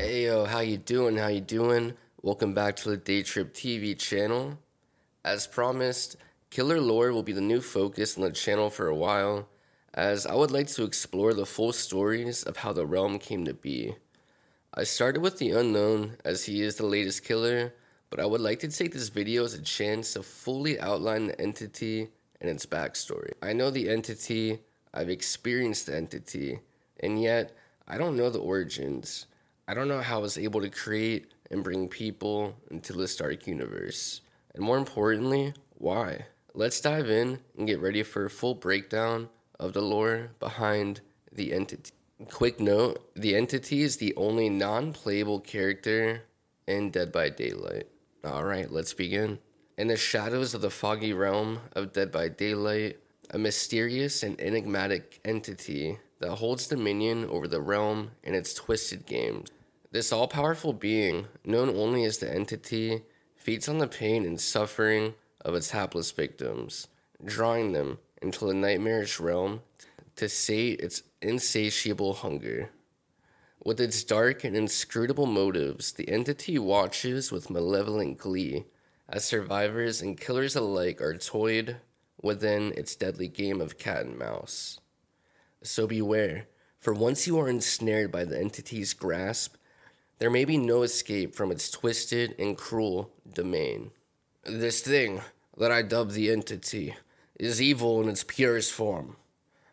Hey yo, how you doing? How you doing? Welcome back to the DaytripTV channel. As promised, killer lore will be the new focus on the channel for a while, as I would like to explore the full stories of how the realm came to be. I started with the unknown, as he is the latest killer, but I would like to take this video as a chance to fully outline the entity and its backstory. I know the entity, I've experienced the entity, and yet I don't know the origins. I don't know how I was able to create and bring people into this dark universe. And more importantly, why? Let's dive in and get ready for a full breakdown of the lore behind the entity. Quick note, the entity is the only non-playable character in Dead by Daylight. Alright, let's begin. In the shadows of the foggy realm of Dead by Daylight, a mysterious and enigmatic entity that holds dominion over the realm and its twisted games. This all-powerful being, known only as the entity, feeds on the pain and suffering of its hapless victims, drawing them into the nightmarish realm to sate its insatiable hunger. With its dark and inscrutable motives, the entity watches with malevolent glee as survivors and killers alike are toyed within its deadly game of cat and mouse. So beware, for once you are ensnared by the entity's grasp, there may be no escape from its twisted and cruel domain. This thing that I dub the entity is evil in its purest form.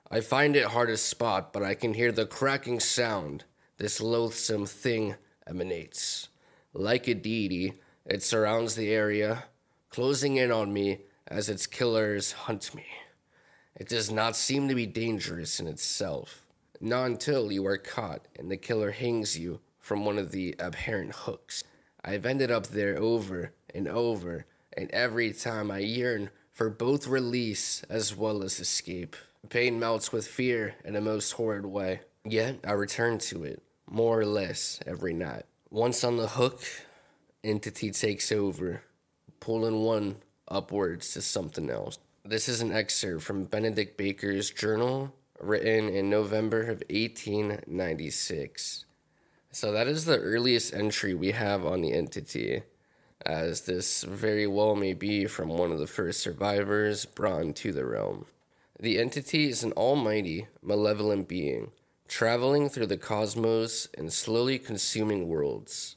I find it hard to spot, but I can hear the cracking sound this loathsome thing emanates. Like a deity, it surrounds the area, closing in on me as its killers hunt me. It does not seem to be dangerous in itself, not until you are caught and the killer hangs you from one of the abhorrent hooks. I've ended up there over and over, and every time I yearn for both release as well as escape. Pain melts with fear in a most horrid way, yet I return to it, more or less, every night. Once on the hook, entity takes over, pulling one upwards to something else. This is an excerpt from Benedict Baker's journal, written in November of 1896. So that is the earliest entry we have on the entity, as this very well may be from one of the first survivors brought into the realm. The entity is an almighty, malevolent being, traveling through the cosmos and slowly consuming worlds.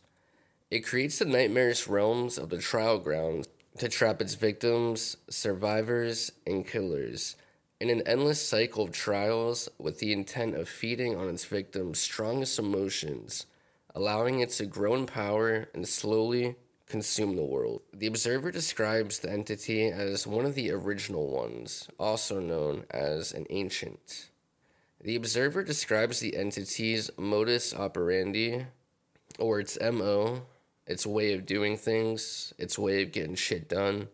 It creates the nightmarish realms of the trial grounds to trap its victims, survivors, and killers in an endless cycle of trials with the intent of feeding on its victims' strongest emotions, allowing it to grow in power and slowly consume the world. The Observer describes the entity as one of the original ones, also known as an ancient. The Observer describes the entity's modus operandi, or its MO, its way of doing things, its way of getting shit done,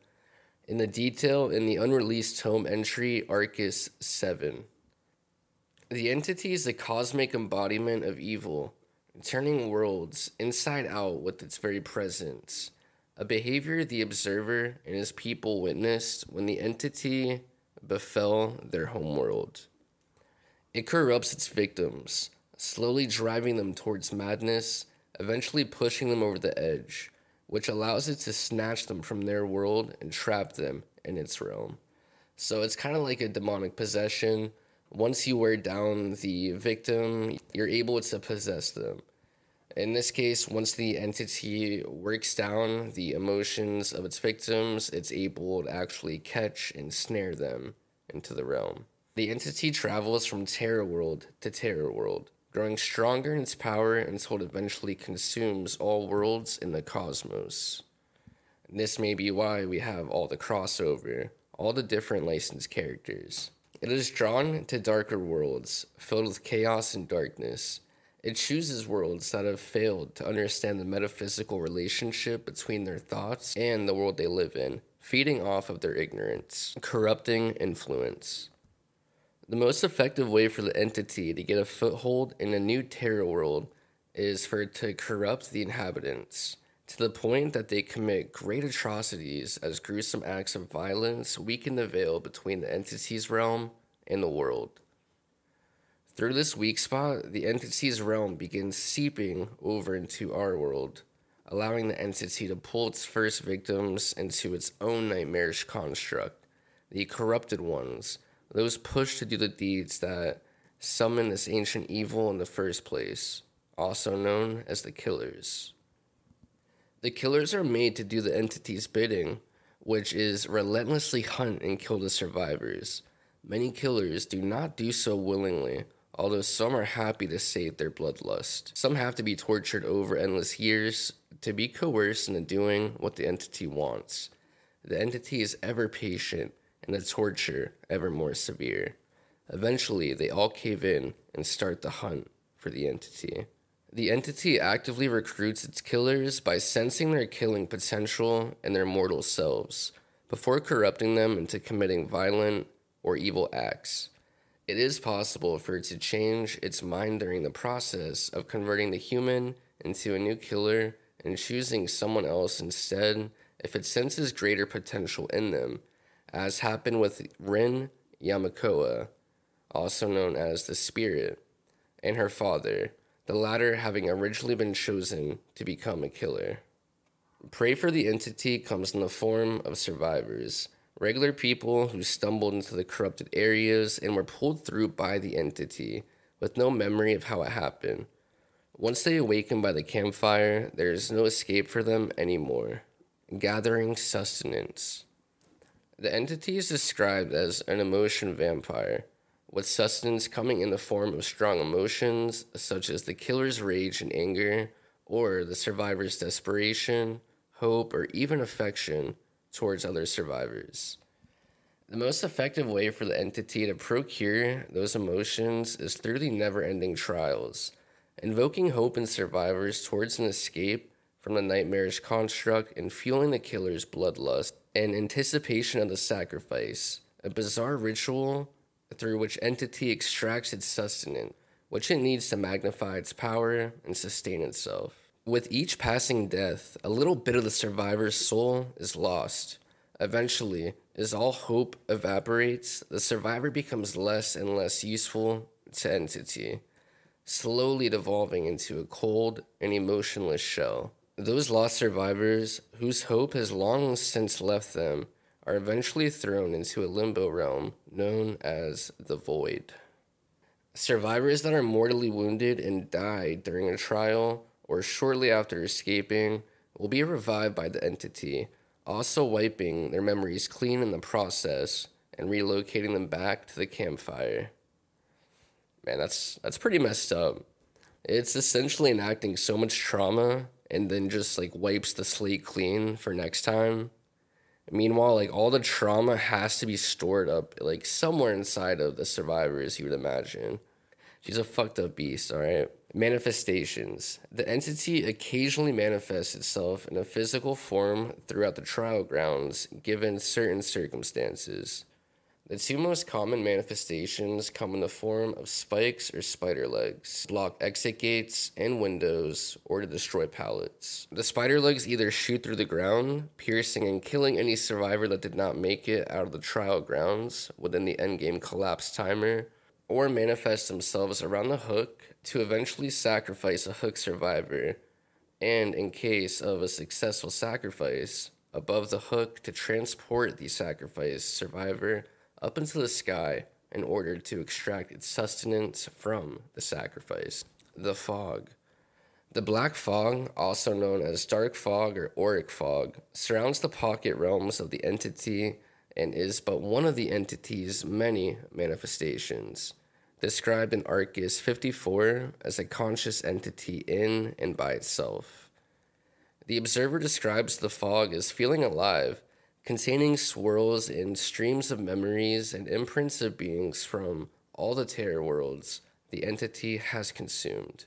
in the detail in the unreleased tome entry Arcus 7. The entity is the cosmic embodiment of evil, turning worlds inside out with its very presence, a behavior the Observer and his people witnessed when the entity befell their homeworld. It corrupts its victims, slowly driving them towards madness, eventually pushing them over the edge, which allows it to snatch them from their world and trap them in its realm. So it's kind of like a demonic possession. Once you wear down the victim, you're able to possess them. In this case, once the entity works down the emotions of its victims, it's able to actually catch and snare them into the realm. The entity travels from terror world to terror world, growing stronger in its power until it eventually consumes all worlds in the cosmos. And this may be why we have all the crossover, all the different licensed characters. It is drawn to darker worlds, filled with chaos and darkness. It chooses worlds that have failed to understand the metaphysical relationship between their thoughts and the world they live in, feeding off of their ignorance, corrupting influence. The most effective way for the entity to get a foothold in a new terror world is for it to corrupt the inhabitants, to the point that they commit great atrocities as gruesome acts of violence weaken the veil between the entity's realm and the world. Through this weak spot, the entity's realm begins seeping over into our world, allowing the entity to pull its first victims into its own nightmarish construct, the corrupted ones, those pushed to do the deeds that summon this ancient evil in the first place, also known as the killers. The killers are made to do the entity's bidding, which is relentlessly hunt and kill the survivors. Many killers do not do so willingly, although some are happy to sate their bloodlust. Some have to be tortured over endless years to be coerced into doing what the entity wants. The entity is ever patient, and the torture ever more severe. Eventually, they all cave in and start the hunt for the entity. The entity actively recruits its killers by sensing their killing potential in their mortal selves, before corrupting them into committing violent or evil acts. It is possible for it to change its mind during the process of converting the human into a new killer and choosing someone else instead if it senses greater potential in them, as happened with Rin Yamakoa, also known as the Spirit, and her father, the latter having originally been chosen to become a killer. Prey for the entity comes in the form of survivors, regular people who stumbled into the corrupted areas and were pulled through by the entity, with no memory of how it happened. Once they awaken by the campfire, there is no escape for them anymore. Gathering sustenance. The entity is described as an emotion vampire, with sustenance coming in the form of strong emotions such as the killer's rage and anger, or the survivor's desperation, hope, or even affection towards other survivors. The most effective way for the entity to procure those emotions is through the never-ending trials, invoking hope in survivors towards an escape from the nightmarish construct and fueling the killer's bloodlust and anticipation of the sacrifice, a bizarre ritual through which entity extracts its sustenance, which it needs to magnify its power and sustain itself. With each passing death, a little bit of the survivor's soul is lost. Eventually, as all hope evaporates, the survivor becomes less and less useful to entity, slowly devolving into a cold and emotionless shell. Those lost survivors, whose hope has long since left them, are eventually thrown into a limbo realm known as the Void. Survivors that are mortally wounded and die during a trial or shortly after escaping will be revived by the entity, also wiping their memories clean in the process and relocating them back to the campfire. Man, that's pretty messed up. It's essentially enacting so much trauma and then just like wipes the slate clean for next time. Meanwhile, like all the trauma has to be stored up like somewhere inside of the survivors, you would imagine. She's a fucked up beast, all right? Manifestations. The entity occasionally manifests itself in a physical form throughout the trial grounds, given certain circumstances. The two most common manifestations come in the form of spikes or spider legs, block exit gates and windows, or to destroy pallets. The spider legs either shoot through the ground, piercing and killing any survivor that did not make it out of the trial grounds within the endgame collapse timer, or manifest themselves around the hook to eventually sacrifice a hook survivor, and in case of a successful sacrifice, above the hook to transport the sacrificed survivor up into the sky in order to extract its sustenance from the sacrifice. The fog. The black fog, also known as dark fog or auric fog, surrounds the pocket realms of the entity and is but one of the entity's many manifestations, described in Arcus 54 as a conscious entity in and by itself. The observer describes the fog as feeling alive, containing swirls and streams of memories and imprints of beings from all the terror worlds the entity has consumed.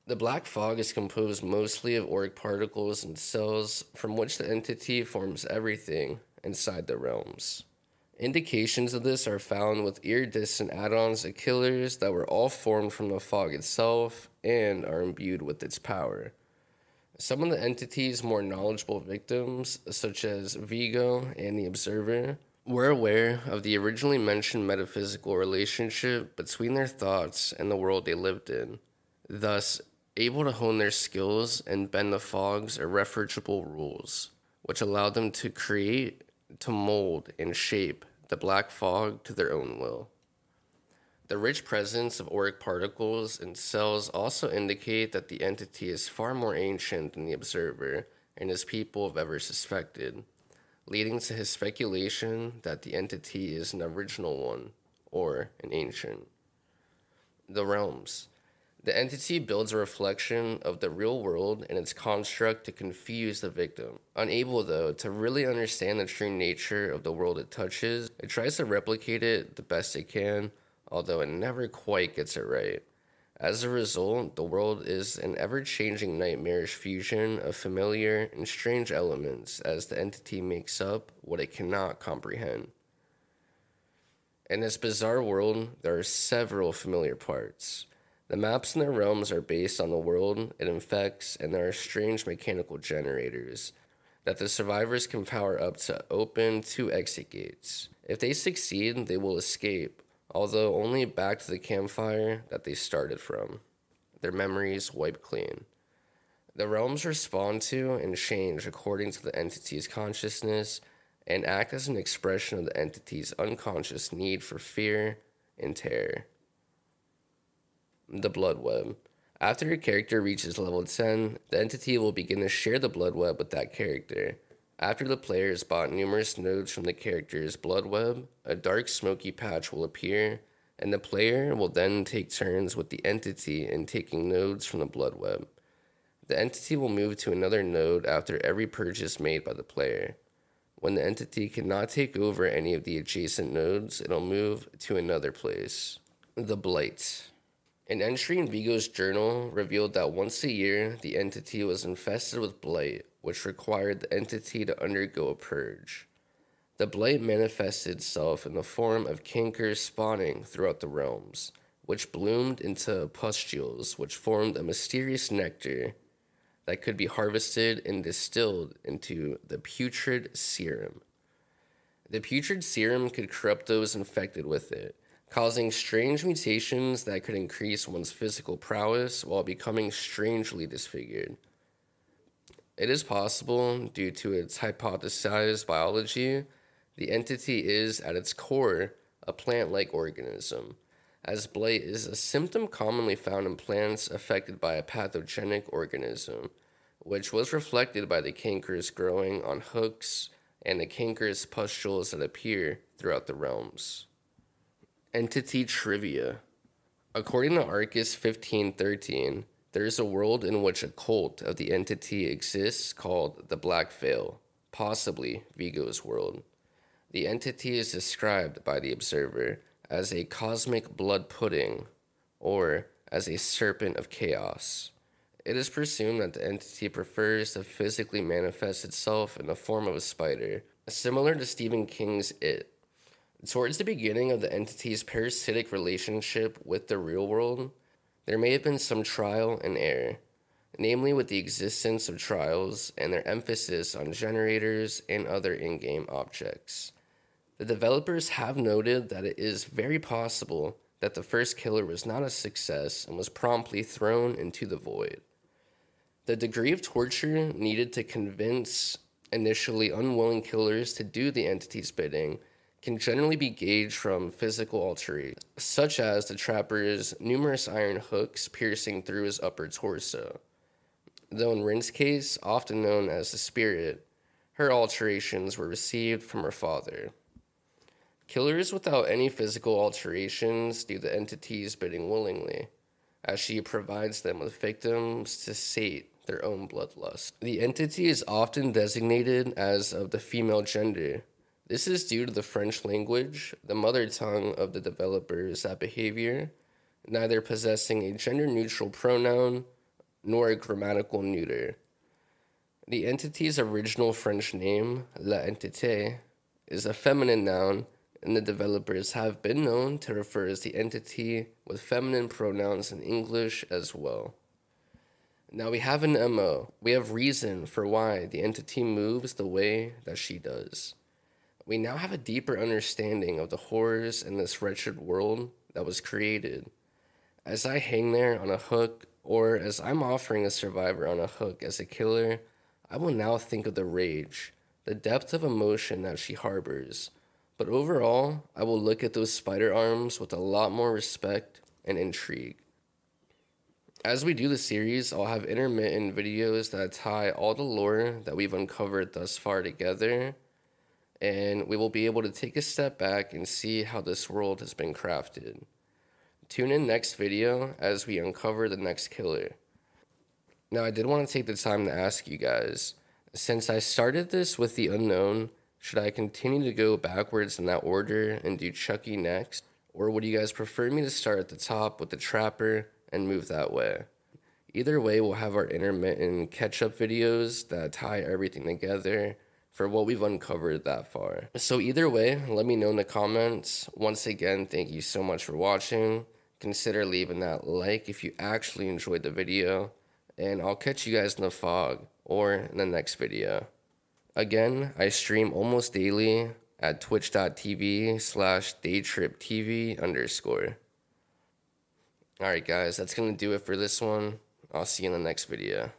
The black fog is composed mostly of auric particles and cells from which the entity forms everything inside the realms. Indications of this are found with iridescent add-ons of killers that were all formed from the fog itself and are imbued with its power. Some of the entity's more knowledgeable victims, such as Vigo and the Observer, We're aware of the originally mentioned metaphysical relationship between their thoughts and the world they lived in, thus able to hone their skills and bend the fog's irrefragable rules, which allowed them to create, to mold, and shape the black fog to their own will. The rich presence of auric particles in cells also indicate that the entity is far more ancient than the observer and his people have ever suspected, leading to his speculation that the entity is an original one, or an ancient. The realms. The entity builds a reflection of the real world and its construct to confuse the victim. Unable, though, to really understand the true nature of the world it touches, it tries to replicate it the best it can, although it never quite gets it right. As a result, the world is an ever-changing nightmarish fusion of familiar and strange elements as the entity makes up what it cannot comprehend. In this bizarre world, there are several familiar parts. The maps in the realms are based on the world it infects, and there are strange mechanical generators that the survivors can power up to open 2 exit gates. If they succeed, they will escape, although only back to the campfire that they started from. Their memories wiped clean. The realms respond to and change according to the entity's consciousness and act as an expression of the entity's unconscious need for fear and terror. The blood web. After a character reaches level 10, the entity will begin to share the blood web with that character. After the player has bought numerous nodes from the character's blood web, a dark smoky patch will appear, and the player will then take turns with the entity in taking nodes from the blood web. The entity will move to another node after every purchase made by the player. When the entity cannot take over any of the adjacent nodes, it'll move to another place. The blight. An entry in Vigo's journal revealed that once a year, the entity was infested with blight, which required the entity to undergo a purge. The blight manifested itself in the form of cankers spawning throughout the realms, which bloomed into pustules, which formed a mysterious nectar that could be harvested and distilled into the putrid serum. The putrid serum could corrupt those infected with it, causing strange mutations that could increase one's physical prowess while becoming strangely disfigured. It is possible, due to its hypothesized biology, the entity is, at its core, a plant-like organism, as blight is a symptom commonly found in plants affected by a pathogenic organism, which was reflected by the cankers growing on hooks and the cankerous pustules that appear throughout the realms. Entity trivia. According to Arcus 1513, there is a world in which a cult of the entity exists called the Black Veil, possibly Vigo's world. The entity is described by the observer as a cosmic blood pudding, or as a serpent of chaos. It is presumed that the entity prefers to physically manifest itself in the form of a spider, similar to Stephen King's It. Towards the beginning of the entity's parasitic relationship with the real world, there may have been some trial and error, namely with the existence of trials and their emphasis on generators and other in-game objects. The developers have noted that it is very possible that the first killer was not a success and was promptly thrown into the void. The degree of torture needed to convince initially unwilling killers to do the entity's bidding can generally be gauged from physical alterations, such as the trapper's numerous iron hooks piercing through his upper torso. Though in Rin's case, often known as the Spirit, her alterations were received from her father. Killers without any physical alterations do the entity's bidding willingly, as she provides them with victims to sate their own bloodlust. The entity is often designated as of the female gender. This is due to the French language, the mother tongue of the developers, that behavior, neither possessing a gender-neutral pronoun nor a grammatical neuter. The entity's original French name, La Entité, is a feminine noun, and the developers have been known to refer to the entity with feminine pronouns in English as well. Now we have an MO. We have reason for why the entity moves the way that she does. We now have a deeper understanding of the horrors in this wretched world that was created. As I hang there on a hook, or as I'm offering a survivor on a hook as a killer, I will now think of the rage, the depth of emotion that she harbors. But overall, I will look at those spider arms with a lot more respect and intrigue. As we do the series, I'll have intermittent videos that tie all the lore that we've uncovered thus far together, and we will be able to take a step back and see how this world has been crafted. Tune in next video as we uncover the next killer. Now, I did want to take the time to ask you guys, since I started this with the unknown, should I continue to go backwards in that order and do Chucky next? Or would you guys prefer me to start at the top with the Trapper and move that way? Either way, we'll have our intermittent catch-up videos that tie everything together for what we've uncovered that far. So either way, let me know in the comments. Once again, thank you so much for watching. Consider leaving that like if you actually enjoyed the video, and I'll catch you guys in the fog or in the next video. Again, I stream almost daily at twitch.tv/DaytripTV_. Alright guys, that's going to do it for this one. I'll see you in the next video.